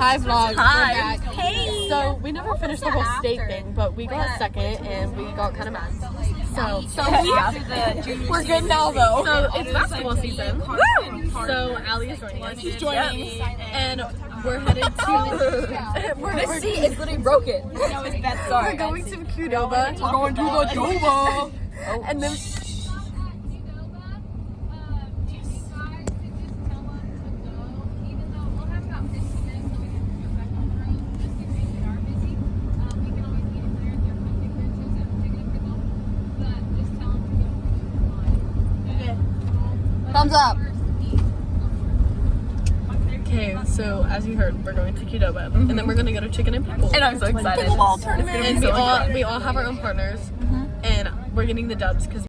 Hi vlog. Hi. Hey. So we never finished the whole state thing, but we got second and we got kind of mad. So we're good now though. So it's basketball season. Woo! So Allie is joining us. She's joining, and we're headed to. This seat is literally broken. We're going to Qdoba. We're going to the Doba. And then. Thumbs up. Okay, so as you heard, we're going to Qdoba, and then we're gonna go to Chicken and Pickle. And I'm so excited. Pickleball tournament. And we all have our own partners, and we're getting the dubs because.